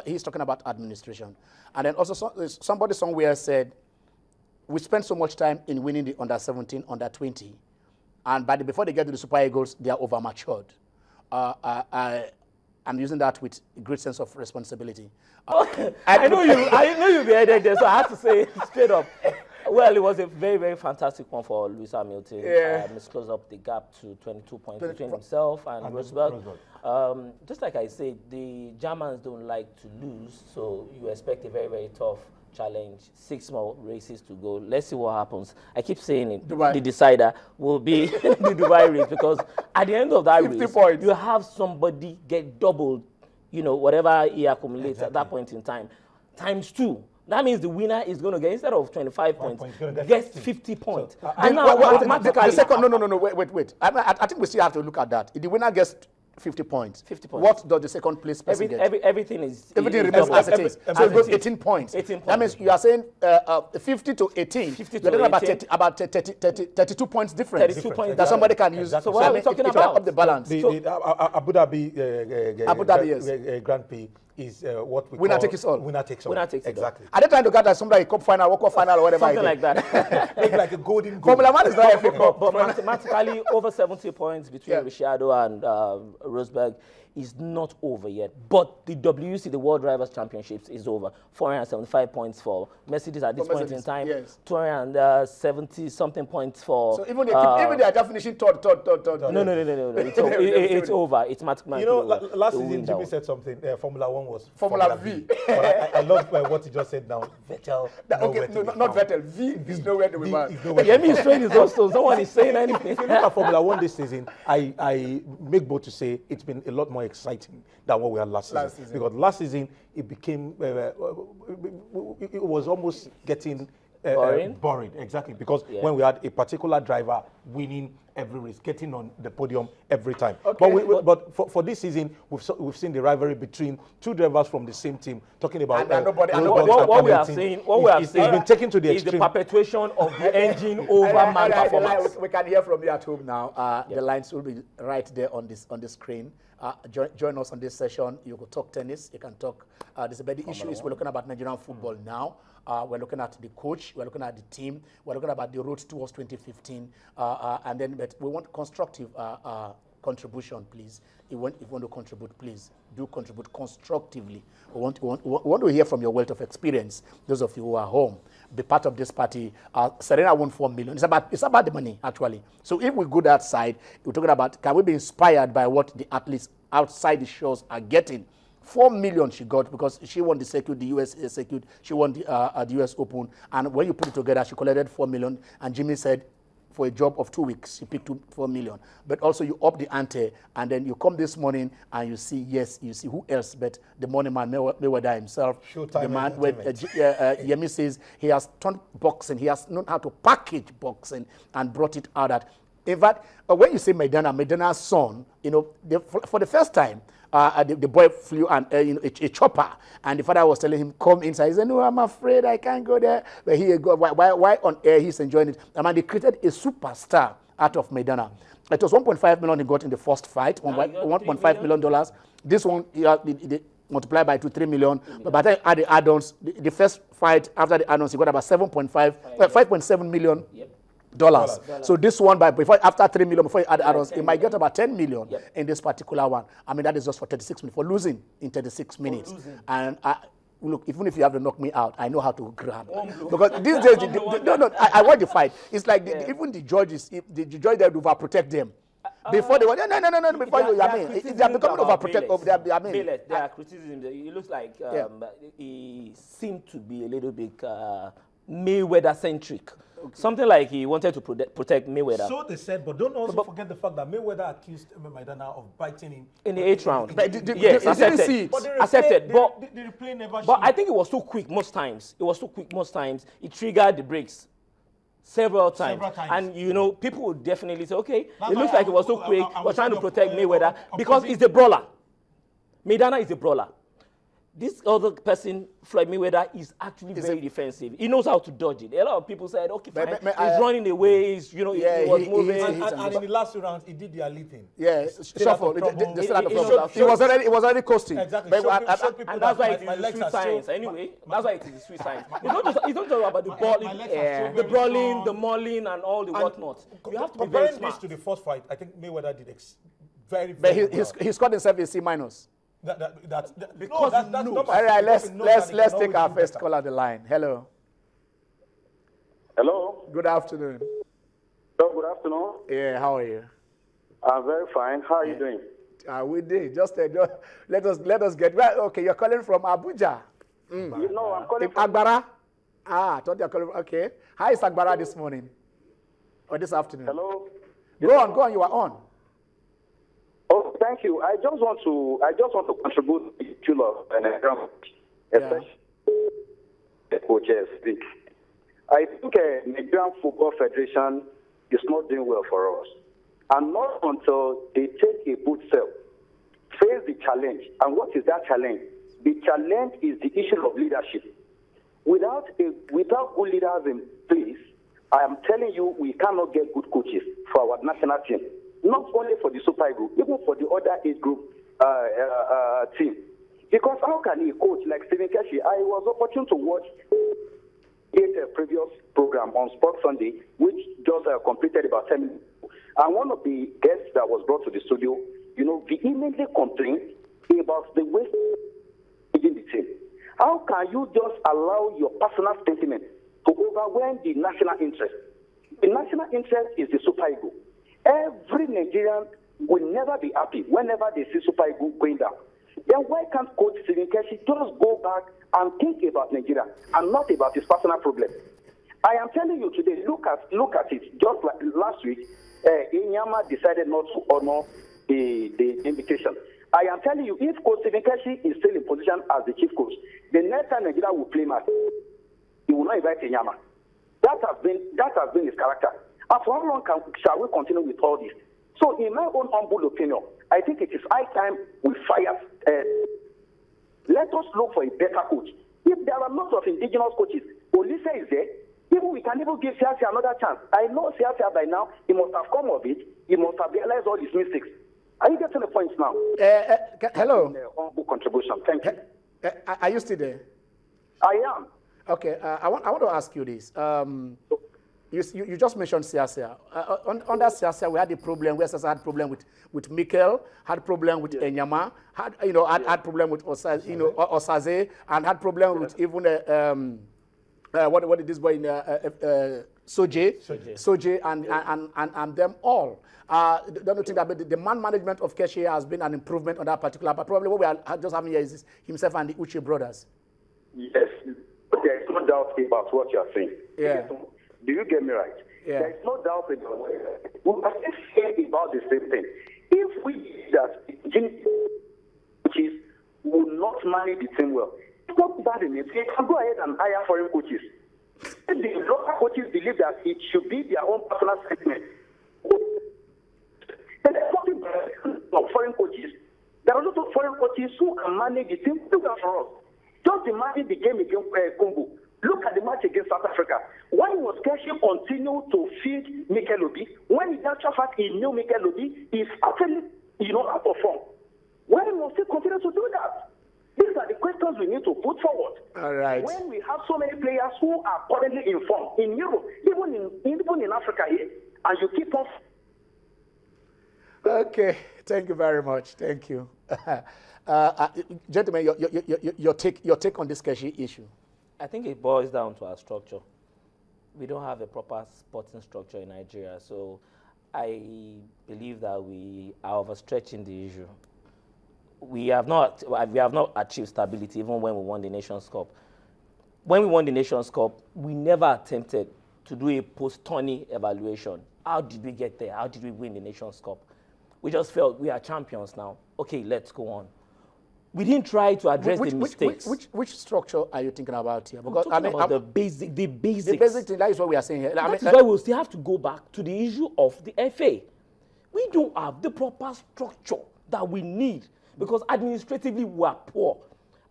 he's talking about administration. And then also somebody somewhere said, we spend so much time in winning the under 17, under 20, and before they get to the Super Eagles, they are over-matured. I'm using that with a great sense of responsibility. I know you'll be headed there, so I have to say straight up. Well, it was a very, very fantastic one for Lewis Hamilton. Yeah. He's closed up the gap to 22 points between himself and Rosberg. Just like I said, the Germans don't like to lose, so you expect a very, very tough challenge. 6 more races to go. Let's see what happens. I keep saying it. The decider will be the Dubai race, because at the end of that race, points. you have somebody get doubled, whatever he accumulates at that point in time, times 2. That means the winner is going to get, instead of 25 points, get 50 points. So, and now, automatically... The second, no, wait. I think we still have to look at that. If the winner gets 50 points. 50 points. What does the second place person get? Everything remains as it is. So it goes 18 points. 18 points. That means you are saying 50 to 18. 50 to 18. About 32 points difference. 32 points that somebody can use. So what are we talking about? Up the balance. The Abu Dhabi Grand Prix is what we winner call takes all. Winner takes all. Winner takes exactly. Are they trying to get that somebody cup final, World Cup final, or whatever? Something like that. Maybe like a golden goal. Formula One is not FA Cup. But mathematically, over 70 points between Ricciardo and Rosberg is not over yet. But the WC, the World Drivers' Championships, is over. 475 points for Mercedes at this point in time. Yes. 270-something points for... So even they are just finishing third. No. It's over. It's mathematically over. Last season, Jimmy said something. Formula One was Formula V. But I love what he just said now. Vettel. Not Vettel. V is nowhere to be found. Yemi's train is also. No one is saying anything. If you look at Formula One this season, I make bold to say it's been a lot more exciting than what we had last season. Because last season it became it was almost getting boring. Exactly, because when we had a particular driver winning every race, getting on the podium every time. Okay. But for this season, we've seen the rivalry between 2 drivers from the same team. Talking about what we are saying has been taken to the extreme. Is the perpetuation of the engine over man performance. We can hear from you at home now. The lines will be right there on the screen. Join us on this session. You could talk tennis. You can talk. The issue is we're looking about Nigerian football now. We're looking at the coach. We're looking at the team. We're looking about the road towards 2015. And then we want constructive contribution, please. If you want to contribute, please do contribute constructively. We want to hear from your wealth of experience. Those of you who are home, be part of this party. Serena won 4 million. It's about the money, actually. So if we go that side, we're talking about, can we be inspired by what the athletes outside the shows are getting? 4 million she got because she won the circuit, the US circuit. She won the US Open. And when you put it together, she collected 4 million. And Jimmy said, for a job of 2 weeks, she picked 4 million. But also you up the ante, and then you come this morning and you see who else but the money man, Mayweather himself. The man, Yemi says he has turned boxing, he has known how to package boxing and brought it out at. In fact, when you say Maidana's son, for the first time, the boy flew a chopper, and the father was telling him, come inside. He said, no, I'm afraid I can't go there. But why on air he's enjoying it? I mean, they created a superstar out of Maidana. It was 1.5 million he got in the first fight, $1.5 million. This one, they multiplied by 3 million. But by the time add the add-ons, the first fight after the add-ons, he got about 5.7 million. Dollars. So this one, after 3 million, before you add add-ons, it might get about 10 million in this particular one. I mean, that is just for 36 minutes, for losing in 36 minutes. And look, even if you have to knock me out, I know how to grab. Because these days, I watch the fight. It's like even the judges, the judge that overprotect them. Before they were, no, before you, I mean, they are becoming overprotective. I mean, there are criticisms. It looks like he seemed to be a little bit Mayweather-centric. Okay. Something like he wanted to protect Mayweather. So they said, but don't also forget the fact that Mayweather accused Maidana of biting him in the 8th round. Yes, accepted. Accepted. But the replay never showed. But I think it was too quick most times. It triggered the brakes several times. And people would definitely say, okay, it looks like it was too quick. We're trying to protect Mayweather because he's a brawler. Maidana is a brawler. This other person, Floyd Mayweather, is actually very defensive. He knows how to dodge it. A lot of people said, okay, fine, he's running away, he's, he was moving. And in the last 2 rounds, he did the elite thing. Yeah, shuffle. He was already coasting. Exactly. And that's why it is the sweet science. Anyway, that's why it is the sweet science. It's not just about the balling, the brawling, the mauling, and all the whatnot. You have to be very smart. Comparing this to the first fight, I think Mayweather did very well. He scored himself a C-. Because that's all right, let's take our first call on the line. Hello. Hello. Good afternoon. Hello, good afternoon. Yeah, how are you? I'm very fine. How are you doing? We did. Just let us get right. Okay, you're calling from Abuja. You know, I'm calling from Agbara. I thought you're calling. Okay. How is Agbara this morning or this afternoon? Hello. Go on. You are on. Oh, thank you. I just want to contribute to love and especially the coaches speak. I think Nigerian Football Federation is not doing well for us, and not until they take a bold step, face the challenge. And what is that challenge? The challenge is the issue of leadership. Without good leaders in place, I am telling you, we cannot get good coaches for our national team. Not only for the Super Eagles, even for the other age group team. Because how can a coach like Stephen Keshi, I was opportune to watch a previous program on Sports Sunday, which just completed about 10 minutes. And one of the guests that was brought to the studio, vehemently complained about the way in the team. How can you just allow your personal sentiment to overwhelm the national interest? The national interest is the Super Eagles. Every Nigerian will never be happy whenever they see Super Eagles going down. Then why can't Coach Stephen Keshi just go back and think about Nigeria and not about his personal problem? I am telling you today, look at it. Just like last week, Inyama decided not to honor the invitation. I am telling you, if Coach Stephen Keshi is still in position as the chief coach, the next time Nigeria will play match, he will not invite Inyama. That has been his character. And for how long shall we continue with all this? So, in my own humble opinion, I think it is high time we fire. Let us look for a better coach. If there are lots of indigenous coaches, Olise is there. Even we can even give Siasia another chance. I know Siasia by now, he must have come of it. He must have realized all his mistakes. Are you getting the point now? Hello. Humble contribution. Thank you. Are you still there? I am. Okay. I want to ask you this. You just mentioned Siasia. Under Siasia, we had a problem. We had problem with Mikel, had problem with Enyama, had problem with Osaze, and had problem with even what did this boy in Soje and them all. Don't you think that the man management of Keshi has been an improvement on that particular? But probably what we are just having here is himself and the Uche brothers. Yes, but there is no doubt about what you are saying. Yeah. Do you get me right? Yeah. There is no doubt about it. We are still saying about the same thing. If we that coaches will not manage the team well, it's not bad in it. They can go ahead and hire foreign coaches. If the local coaches believe that it should be their own personal statement, then there's nothing of foreign coaches. There are a lot of foreign coaches who can manage the team well for us. Just imagine the game against Congo. Look at the match against South Africa. Why was Keshi continue to feed Mikel Obi? When in actual fact he knew Mikel Obi is actually, out of form. Why must he continue to do that? These are the questions we need to put forward. All right. When we have so many players who are currently in form in Europe, even in Africa here, and you keep on. Okay. Thank you very much. Thank you, gentlemen. Your take on this Keshi issue. I think it boils down to our structure. We don't have a proper sporting structure in Nigeria, so I believe that we are overstretching the issue. We have not achieved stability even when we won the Nations Cup. When we won the Nations Cup, we never attempted to do a post-tourney evaluation. How did we get there? How did we win the Nations Cup? We just felt we are champions now. Okay, let's go on. We didn't try to address the mistakes. Which structure are you thinking about here? Because about the basics. The basic thing, that is what we are saying here. That is why we'll still have to go back to the issue of the FA. We don't have the proper structure that we need because administratively we are poor.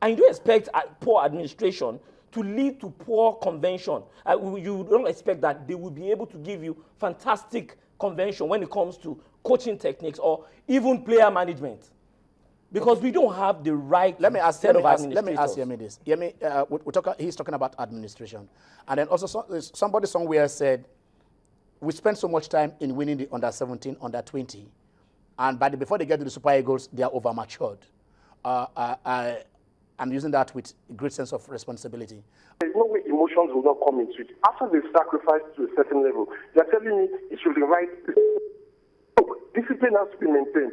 And you don't expect poor administration to lead to poor convention. You don't expect that they will be able to give you fantastic convention when it comes to coaching techniques or even player management. Because we don't have the right Let me ask administrators. Yemi this. Yemi, he's talking about administration. And then also somebody somewhere said, we spend so much time in winning the under-17, under-20, and before they get to the Super Eagles, they are over-matured. I'm using that with a great sense of responsibility. There's no way emotions will not come into it. After they've sacrificed to a certain level, they're telling me it should be right. Discipline has to be maintained.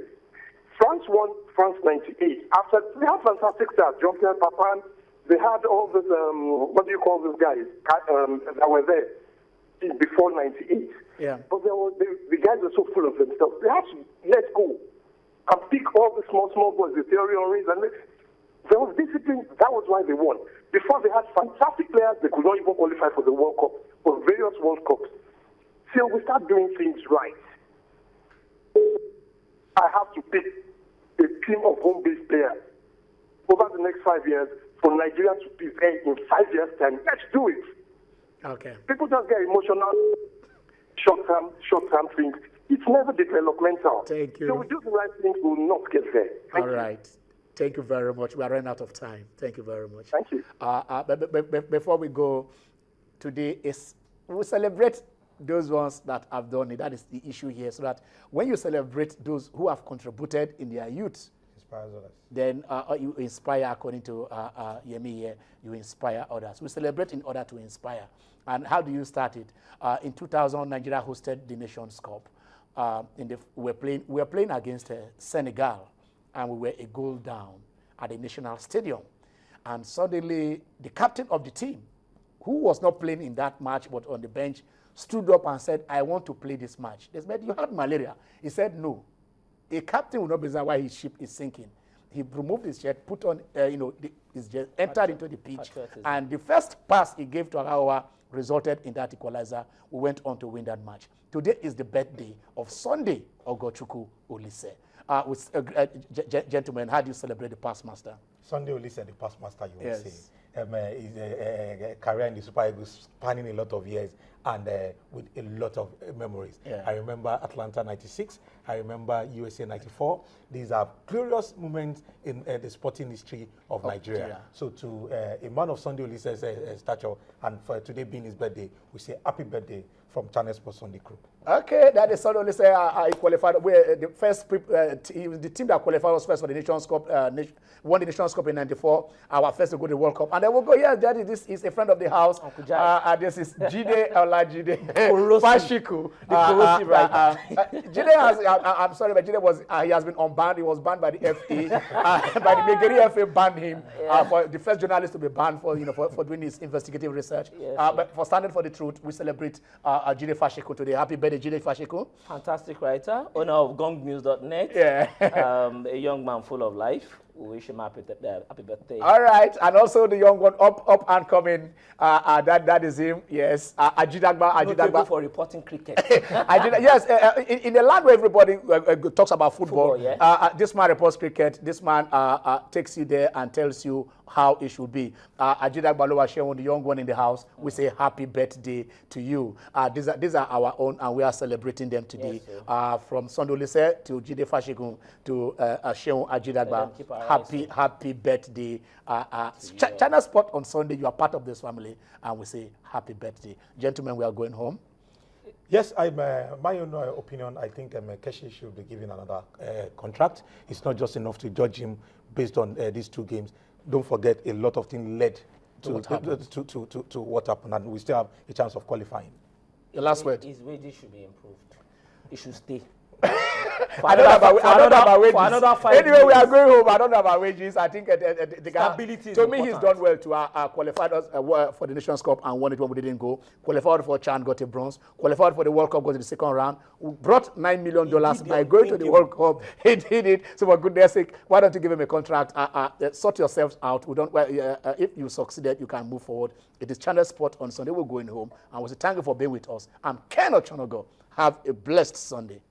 France won France 98. After they had fantastic stars, Jean-Pierre Papin, they had all this, what do you call these guys, that were there before 98. Yeah. But the guys were so full of themselves. They had to let go and pick all the small boys, the Thierry Henrys, and there was discipline. That was why they won. Before they had fantastic players, they could not even qualify for the World Cup, for various World Cups. Till we start doing things right, I have to pick a team of home-based players over the next 5 years for Nigeria to be there in 5 years' time. Let's do it. Okay. People just get emotional, short-term things. It's never developmental. Thank you. So we do the right things, we will not get there. All right. Thank you very much. We are running out of time. Thank you very much. Thank you. But before we go, today we celebrate those ones that have done it. That is the issue here. So that when you celebrate those who have contributed in their youth, then you inspire, according to Yemi here, you inspire others. We celebrate in order to inspire. And how do you start it? In 2000, Nigeria hosted the Nations Cup. We were playing against Senegal, and we were a goal down at the National Stadium. And suddenly, the captain of the team, who was not playing in that match but on the bench, stood up and said, I want to play this match. They said, you had malaria. He said, no. A captain will not be why his ship is sinking. He removed his shirt, put on, his jet, entered into the pitch, and the first pass he gave to Arawa resulted in that equalizer. We went on to win that match. Today is the birthday of Sunday Ogochukwu Olise. Gentlemen, how do you celebrate the past master? Sunday Olise, the past master, you will Yes. say. His career in the Super Eagles spanning a lot of years and with a lot of memories. Yeah. I remember Atlanta 96. I remember USA 94. These are glorious moments in the sporting history of Nigeria. Yeah. So to a man of Sunday Olise's stature, and for today being his birthday, we say happy birthday from Channel Sports Sunday Group. Okay, that is Sunday Olise. He qualified. The first, he was the team that qualified us first for the Nations Cup. Won the Nations Cup in '94. Our first to go to the World Cup, and then we'll go. Yes, Daddy, this is a friend of the house. This is Jide Olajide Fashiku. Jide has. I'm sorry, but Jide was. He has been unbanned. He was banned by the FA. By the Nigeria FA banned him for the first journalist to be banned for for doing his investigative research. Yes, but for standing for the truth, we celebrate Jide Fashiku today. Happy birthday, Jide Fashiku. Fantastic writer, owner of gongnews.net. Yeah. A young man full of life. We wish him happy birthday. All right, and also the young one up and coming. That is him. Yes, Ajidagba. Notable for reporting cricket. Yes, in a land where everybody talks about football, yeah. This man reports cricket. This man takes you there and tells you how it should be. Ajidagba Lowa, the young one in the house, we say happy birthday to you. These are our own, and we are celebrating them today. Yes, from Sunday Olise to Jide Fashiku to Sheon Ajidagba. Happy birthday. China Sport on Sunday, you are part of this family, and we say happy birthday. Gentlemen, we are going home. Yes, my own opinion, I think Keshi should be given another contract. It's not just enough to judge him based on these two games. Don't forget, a lot of things led to what happened, and we still have a chance of qualifying. Your last word. His wages should be improved. He should stay. I don't know about wages. For another 5 anyway, years. we are going home. I don't know about wages. I think the guy, Stability is to me, important. he's done well to qualified us for the Nations Cup and won it when we didn't go. Qualified for Chan, got a bronze. Qualified for the World Cup, got to the second round. We brought $9 million by going to the World Cup. He did it. So for goodness sake, why don't you give him a contract? Sort yourselves out. We don't. If you succeeded, you can move forward. It is Channel Sport on Sunday. We're going home. And we say thank you for being with us. I'm Ken Ochonogo. Have a blessed Sunday.